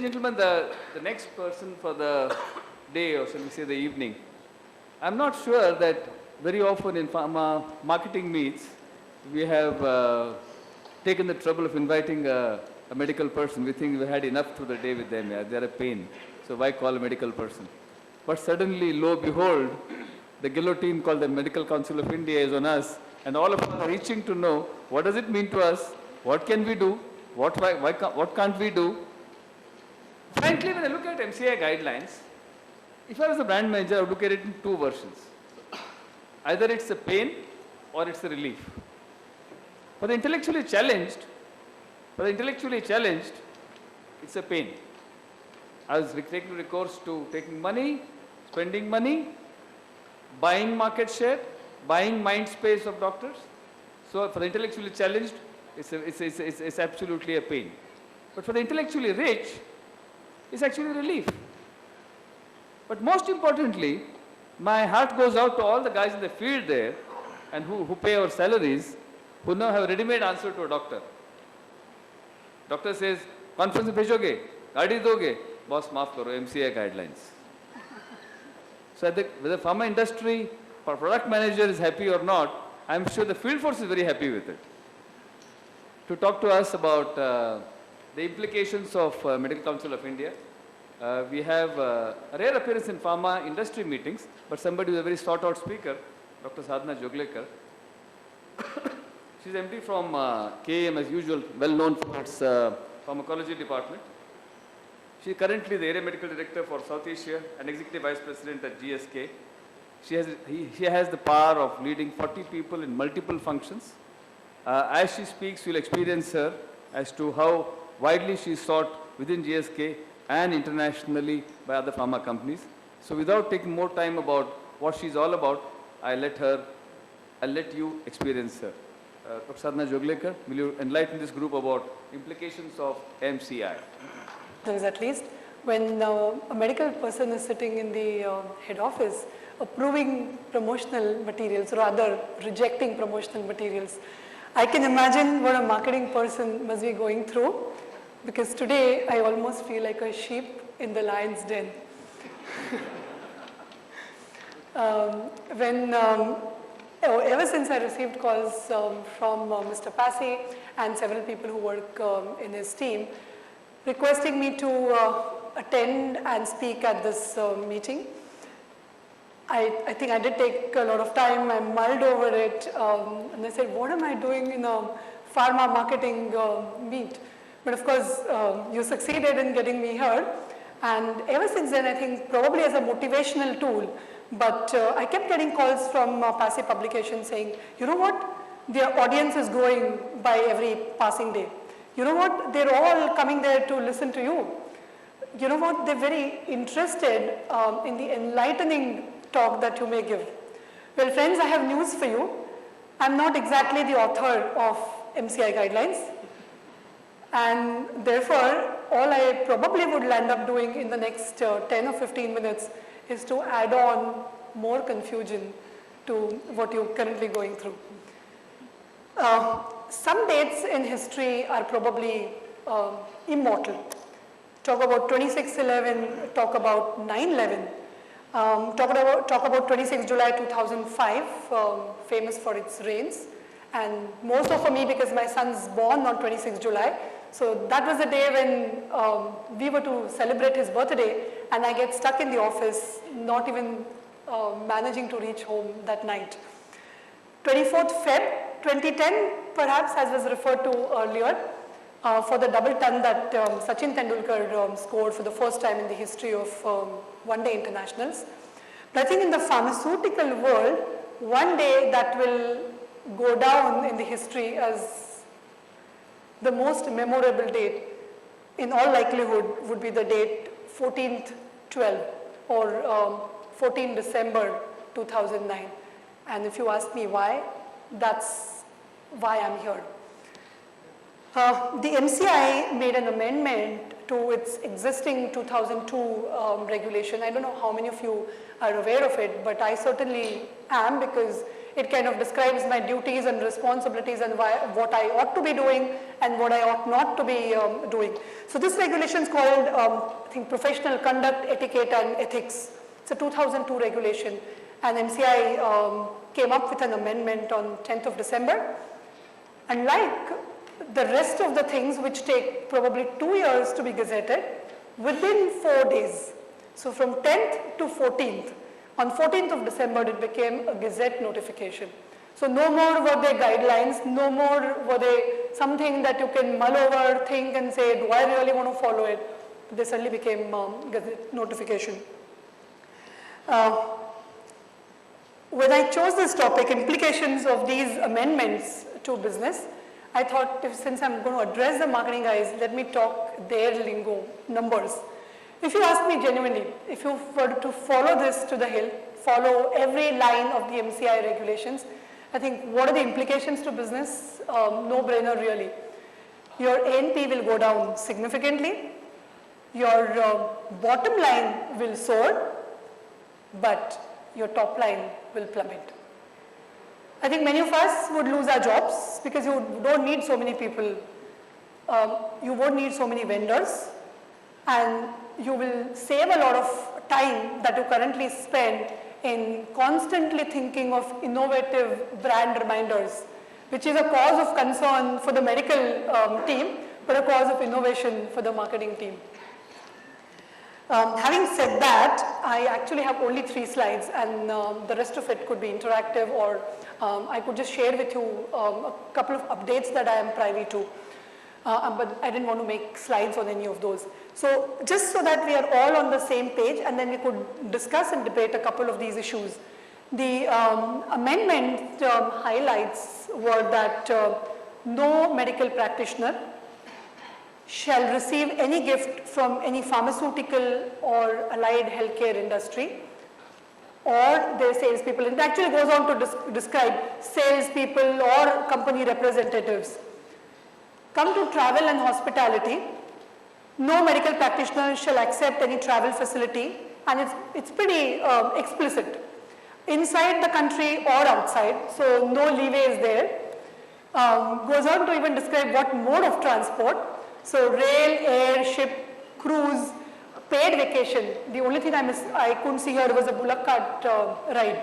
and gentlemen, the next person for the day, or shall we say the evening, I'm not sure that very often in pharma marketing meets, we have taken the trouble of inviting a medical person. We think we had enough through the day with them. Yeah, they're a pain. So why call a medical person? But suddenly, lo behold, the guillotine called the Medical Council of India is on us, and all of us are reaching to know what does it mean to us, what can we do, what can't we do. Frankly, when I look at MCI guidelines, if I was a brand manager, I would look at it in two versions. Either it's a pain or it's a relief. For the intellectually challenged, it's a pain. I was taking recourse to taking money, spending money, buying market share, buying mind space of doctors. So for the intellectually challenged, it's absolutely a pain. But for the intellectually rich, it's actually a relief. But most importantly, my heart goes out to all the guys in the field there and who pay our salaries, who now have a ready-made answer to a doctor. Doctor says, conference mein bhejoge, gaadi doge, boss maaf karo, MCI guidelines. So whether the pharma industry or product manager is happy or not, I'm sure the field force is very happy with it. To talk to us about the implications of Medical Council of India, we have a rare appearance in pharma industry meetings, but somebody who is a very sought-out speaker, Dr. Sadhna Joglekar. She's MD from KAM as usual, well known for its pharmacology department. She is currently the Area Medical Director for South Asia and Executive Vice President at GSK. She has the power of leading 40 people in multiple functions. As she speaks, you'll experience her as to how widely she is sought within GSK and internationally by other pharma companies. So without taking more time about what she's all about, I'll let you experience her. Dr. Sadhna Joglekar, will you enlighten this group about implications of MCI? At least, when a medical person is sitting in the head office approving promotional materials, rather rejecting promotional materials, I can imagine what a marketing person must be going through, because today I almost feel like a sheep in the lion's den. Ever since I received calls from Mr. Passy and several people who work in his team, requesting me to attend and speak at this meeting, I think I did take a lot of time. I mulled over it, and I said, what am I doing in a pharma marketing meet? But of course, you succeeded in getting me here. And ever since then, I think probably as a motivational tool, but I kept getting calls from Passy publications saying, you know what, their audience is growing by every passing day. You know what, they're all coming there to listen to you. You know what, they're very interested in the enlightening talk that you may give. Well, friends, I have news for you. I'm not exactly the author of MCI guidelines. And therefore, all I probably would land up doing in the next 10 or 15 minutes is to add on more confusion to what you're currently going through. Some dates in history are probably immortal. Talk about 26/11, talk about 9/11, talk about 26 July 2005, famous for its rains, and more so for me because my son's born on 26 July. So that was the day when we were to celebrate his birthday, and I get stuck in the office, not even managing to reach home that night. 24th Feb 2010, perhaps, as was referred to earlier, for the double ton that Sachin Tendulkar scored for the first time in the history of one-day internationals. But I think in the pharmaceutical world, one day that will go down in the history as the most memorable date, in all likelihood, would be the date 14/12 or 14 December 2009. And if you ask me why, that's why I'm here. The MCI made an amendment to its existing 2002 regulation. I don't know how many of you are aware of it, but I certainly am, because It kind of describes my duties and responsibilities and what I ought to be doing and what I ought not to be doing. So this regulation is called, I think, Professional Conduct, Etiquette and Ethics. It's a 2002 regulation, and MCI came up with an amendment on 10th of December. And like the rest of the things which take probably 2 years to be gazetted, within 4 days, so from 10th to 14th, on 14th of December it became a gazette notification. So no more were there guidelines, no more were they something that you can mull over, think and say, do I really want to follow it? They suddenly became gazette notification. When I chose this topic, implications of these amendments to business, I thought since I'm going to address the marketing guys, let me talk their lingo, numbers. If you ask me genuinely, if you were to follow this to the hill, follow every line of the MCI regulations, I think what are the implications to business? No-brainer really. Your A&P will go down significantly, your bottom line will soar, but your top line will plummet. I think many of us would lose our jobs because you don't need so many people, you won't need so many vendors, and you will save a lot of time that you currently spend in constantly thinking of innovative brand reminders, which is a cause of concern for the medical team, but a cause of innovation for the marketing team. Having said that, I actually have only 3 slides, and the rest of it could be interactive, or I could just share with you a couple of updates that I am privy to. But I didn't want to make slides on any of those. So just so that we are all on the same page, and then we could discuss and debate a couple of these issues. The amendment highlights were that no medical practitioner shall receive any gift from any pharmaceutical or allied healthcare industry or their salespeople. It actually goes on to describe salespeople or company representatives. Come to travel and hospitality. No medical practitioner shall accept any travel facility, and it's pretty explicit. Inside the country or outside, so no leeway is there. Goes on to even describe what mode of transport. So rail, air, ship, cruise, paid vacation. The only thing I couldn't see here was a bullock cart ride.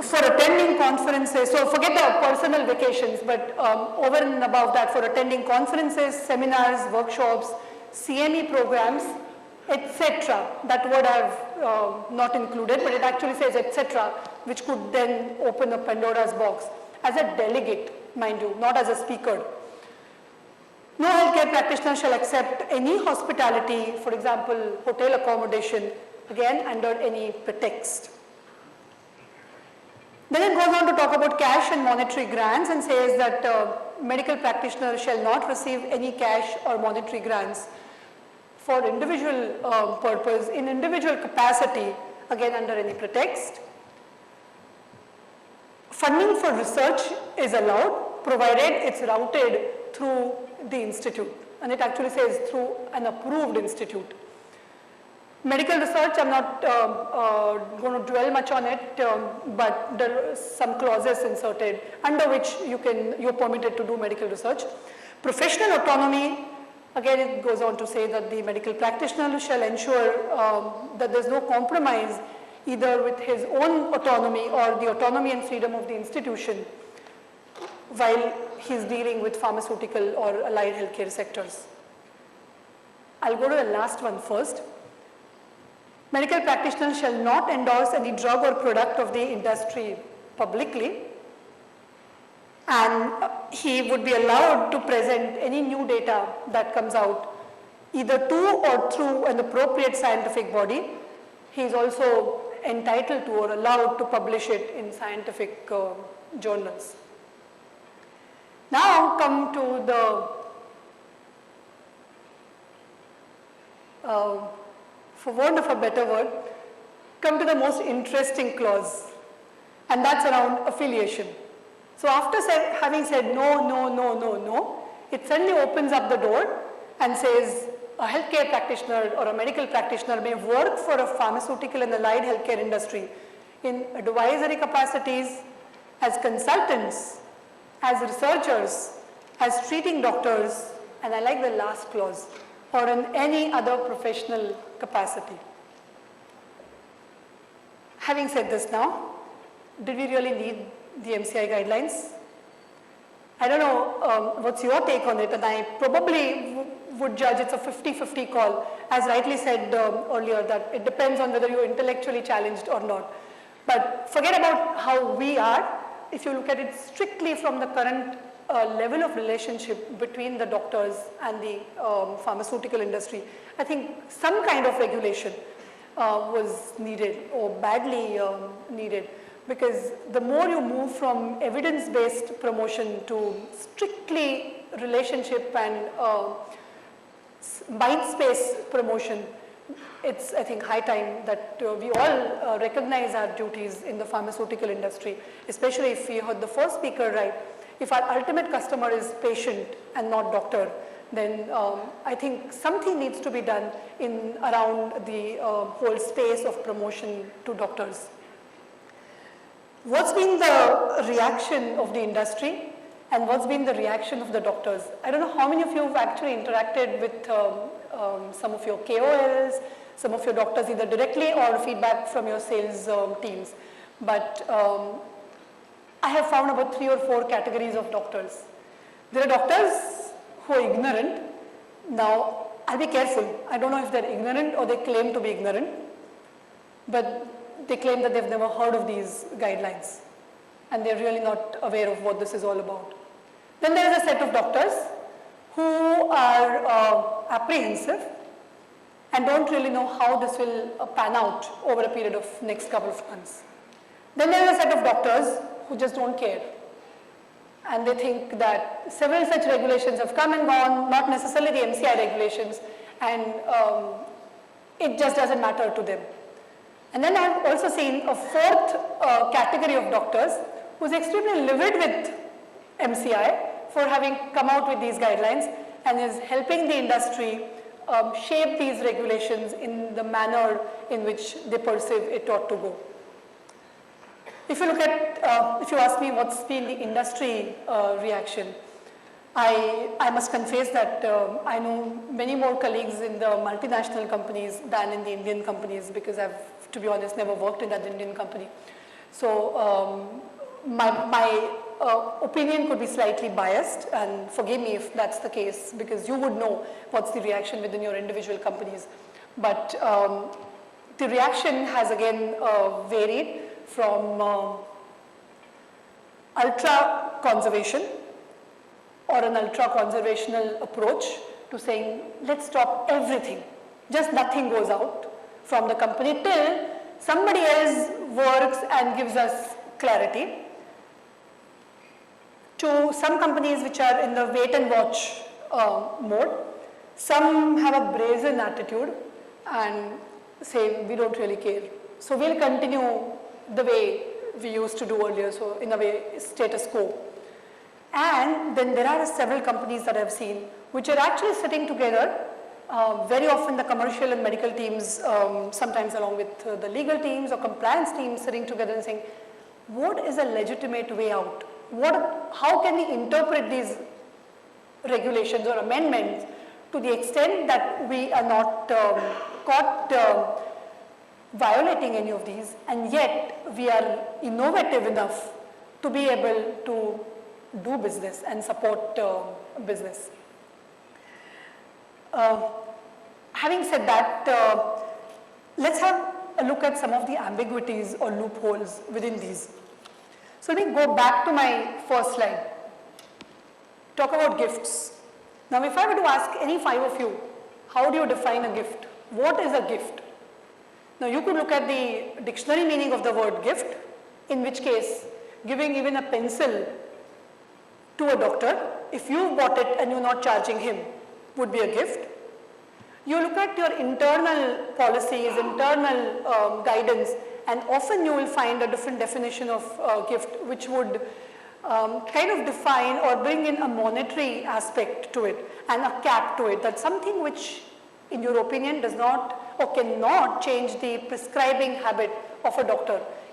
For attending conferences, so forget the personal vacations, but over and above that, for attending conferences, seminars, workshops, CME programs, etc. That word I have not included, but it actually says etc., which could then open a Pandora's box. As a delegate, mind you, not as a speaker. No healthcare practitioner shall accept any hospitality, for example, hotel accommodation, again under any pretext. Then it goes on to talk about cash and monetary grants and says that medical practitioners shall not receive any cash or monetary grants for individual purpose, in individual capacity, again under any pretext. Funding for research is allowed, provided it's routed through the institute, and it actually says through an approved institute. Medical research, I'm not going to dwell much on it, but there are some clauses inserted under which you're permitted to do medical research. Professional autonomy, again it goes on to say that the medical practitioner shall ensure that there's no compromise either with his own autonomy or the autonomy and freedom of the institution while he's dealing with pharmaceutical or allied healthcare sectors. I'll go to the last one first. Medical practitioners shall not endorse any drug or product of the industry publicly, and he would be allowed to present any new data that comes out either to or through an appropriate scientific body. He is also entitled to or allowed to publish it in scientific journals. Now come to the for want of a better word, come to the most interesting clause, and that's around affiliation. So after having said no, no, no, no, no, it suddenly opens up the door and says a healthcare practitioner or a medical practitioner may work for a pharmaceutical and allied healthcare industry in advisory capacities, as consultants, as researchers, as treating doctors, and I like the last clause, or in any other professional capacity. Having said this now, did we really need the MCI guidelines? I don't know what's your take on it, and I probably would judge it's a 50-50 call. As rightly said earlier, that it depends on whether you're intellectually challenged or not. But forget about how we are. If you look at it strictly from the current level of relationship between the doctors and the pharmaceutical industry, I think some kind of regulation was needed or badly needed, because the more you move from evidence-based promotion to strictly relationship and mind space promotion, it's, I think, high time that we all recognize our duties in the pharmaceutical industry, especially if we heard the first speaker right. If our ultimate customer is patient and not doctor, then I think something needs to be done in around the whole space of promotion to doctors. What's been the reaction of the industry and what's been the reaction of the doctors? I don't know how many of you have actually interacted with some of your KOLs, some of your doctors either directly or feedback from your sales teams. But I have found about 3 or 4 categories of doctors. There are doctors who are ignorant. Now, I'll be careful. I don't know if they're ignorant or they claim to be ignorant, but they claim that they've never heard of these guidelines and they're really not aware of what this is all about. Then there is a set of doctors who are apprehensive and don't really know how this will pan out over a period of next couple of months. Then there is a set of doctors who just don't care. And they think that several such regulations have come and gone, not necessarily the MCI regulations, and it just doesn't matter to them. And then I have also seen a 4th category of doctors who's extremely livid with MCI for having come out with these guidelines and is helping the industry shape these regulations in the manner in which they perceive it ought to go. If you look at, if you ask me what's been the industry reaction, I must confess that I know many more colleagues in the multinational companies than in the Indian companies, because I've, to be honest, never worked in that Indian company. So my opinion could be slightly biased, and forgive me if that's the case, because you would know what's the reaction within your individual companies. But the reaction has again varied from ultra conservation or an ultra conservational approach to saying, let's stop everything, just nothing goes out from the company till somebody else works and gives us clarity, to some companies which are in the wait and watch mode. Some have a brazen attitude and say, we don't really care. So we'll continue the way we used to do earlier, so in a way, status quo. And then there are several companies that I've seen which are actually sitting together, very often the commercial and medical teams, sometimes along with the legal teams or compliance teams sitting together and saying, what is a legitimate way out? How can we interpret these regulations or amendments to the extent that we are not caught violating any of these, and yet we are innovative enough to be able to do business and support business. Having said that, let's have a look at some of the ambiguities or loopholes within these. So let me go back to my first slide. Talk about gifts. Now if I were to ask any 5 of you, how do you define a gift? What is a gift? Now you could look at the dictionary meaning of the word gift, in which case giving even a pencil to a doctor, if you bought it and you're not charging him, would be a gift. You look at your internal policies, internal guidance, and often you will find a different definition of gift, which would kind of define or bring in a monetary aspect to it and a cap to it. That's something which, in your opinion, does not or cannot change the prescribing habit of a doctor.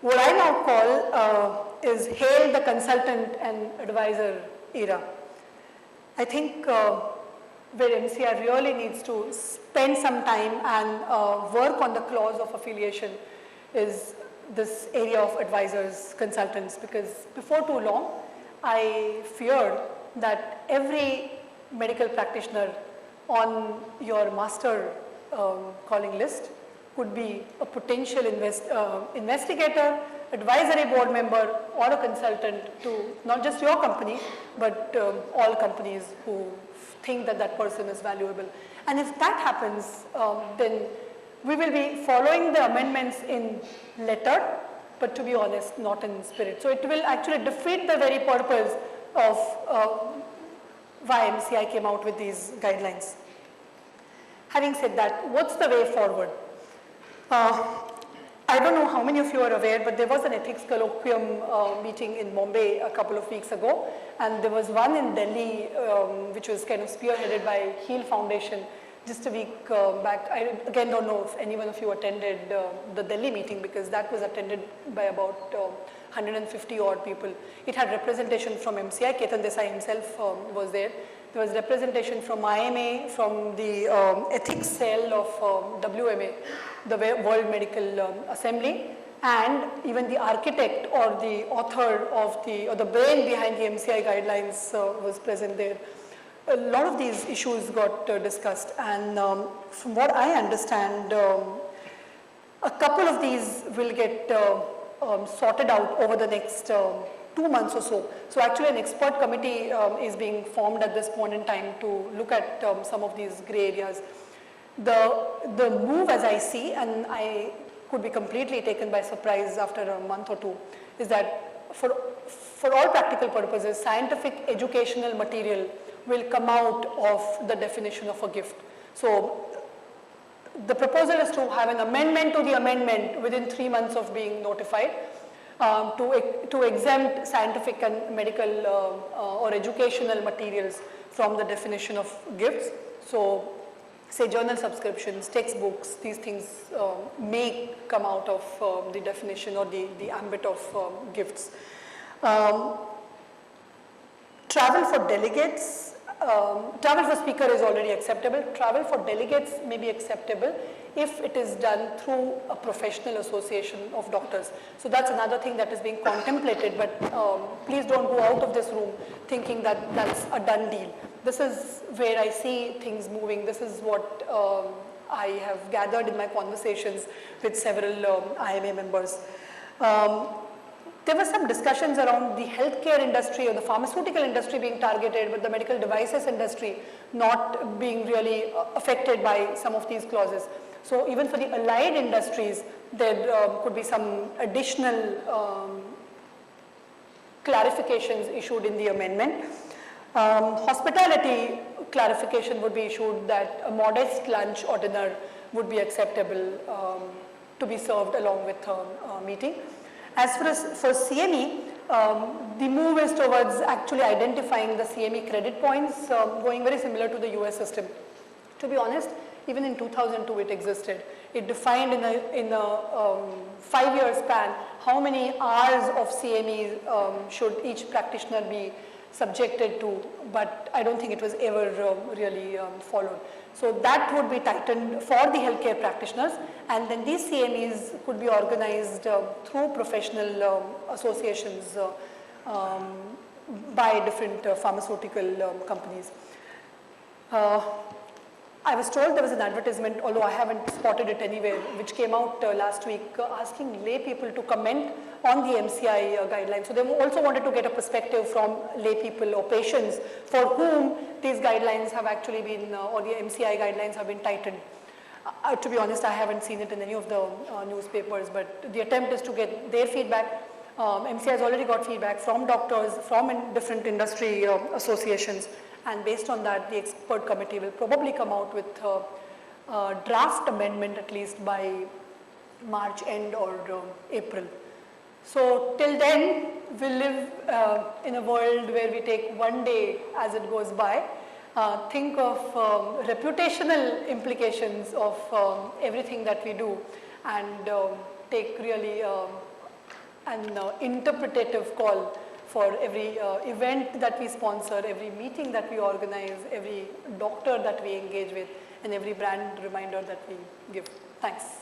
what I now call is hail the consultant and advisor era. I think where MCI really needs to spend some time and work on the clause of affiliation is this area of advisors, consultants, because before too long, I feared that every medical practitioner on your master calling list could be a potential investigator, advisory board member, or a consultant to not just your company, but all companies who think that that person is valuable. And if that happens, then we will be following the amendments in letter, but to be honest, not in spirit. So it will actually defeat the very purpose of why MCI came out with these guidelines. Having said that, what's the way forward? I don't know how many of you are aware, but there was an ethics colloquium meeting in Bombay a couple of weeks ago, and there was one in Delhi which was kind of spearheaded by HEAL Foundation just a week back. I again don't know if any one of you attended the Delhi meeting, because that was attended by about 150 odd people. It had representation from MCI, Ketan Desai himself was there. There was representation from IMA, from the ethics cell of WMA, the World Medical Assembly, and even the architect or the author of or the brain behind the MCI guidelines was present there. A lot of these issues got discussed, and from what I understand, a couple of these will get sorted out over the next 2 months or so. So actually an expert committee is being formed at this point in time to look at some of these gray areas. The move, as I see, and I could be completely taken by surprise after a month or two, is that for all practical purposes, scientific educational material will come out of the definition of a gift. So the proposal is to have an amendment to the amendment within 3 months of being notified, to exempt scientific and medical or educational materials from the definition of gifts. So say journal subscriptions, textbooks, these things may come out of the definition or the ambit of gifts. Travel for delegates, travel for speaker is already acceptable. Travel for delegates may be acceptable if it is done through a professional association of doctors. So that's another thing that is being contemplated, but please don't go out of this room thinking that that's a done deal. This is where I see things moving. This is what I have gathered in my conversations with several IMA members. There were some discussions around the healthcare industry or the pharmaceutical industry being targeted, but the medical devices industry not being really affected by some of these clauses. So even for the allied industries, there could be some additional clarifications issued in the amendment. Hospitality clarification would be issued that a modest lunch or dinner would be acceptable to be served along with a meeting. As far as for CME, the move is towards actually identifying the CME credit points, going very similar to the US system. To be honest, even in 2002 it existed. It defined in a 5-year span how many hours of CME should each practitioner be subjected to, but I don't think it was ever really followed. So that would be tightened for the healthcare practitioners, and then these CMEs could be organized through professional associations by different pharmaceutical companies. I was told there was an advertisement, although I haven't spotted it anywhere, which came out last week asking lay people to comment on the MCI guidelines. So they also wanted to get a perspective from lay people or patients for whom these guidelines have actually been, or the MCI guidelines have been tightened. To be honest, I haven't seen it in any of the newspapers, but the attempt is to get their feedback. MCI has already got feedback from doctors, from different industry associations, and based on that, the expert committee will probably come out with a draft amendment at least by March end or April. So till then, we'll live in a world where we take one day as it goes by. Think of reputational implications of everything that we do, and take really an interpretative call for every event that we sponsor, every meeting that we organize, every doctor that we engage with, and every brand reminder that we give. Thanks.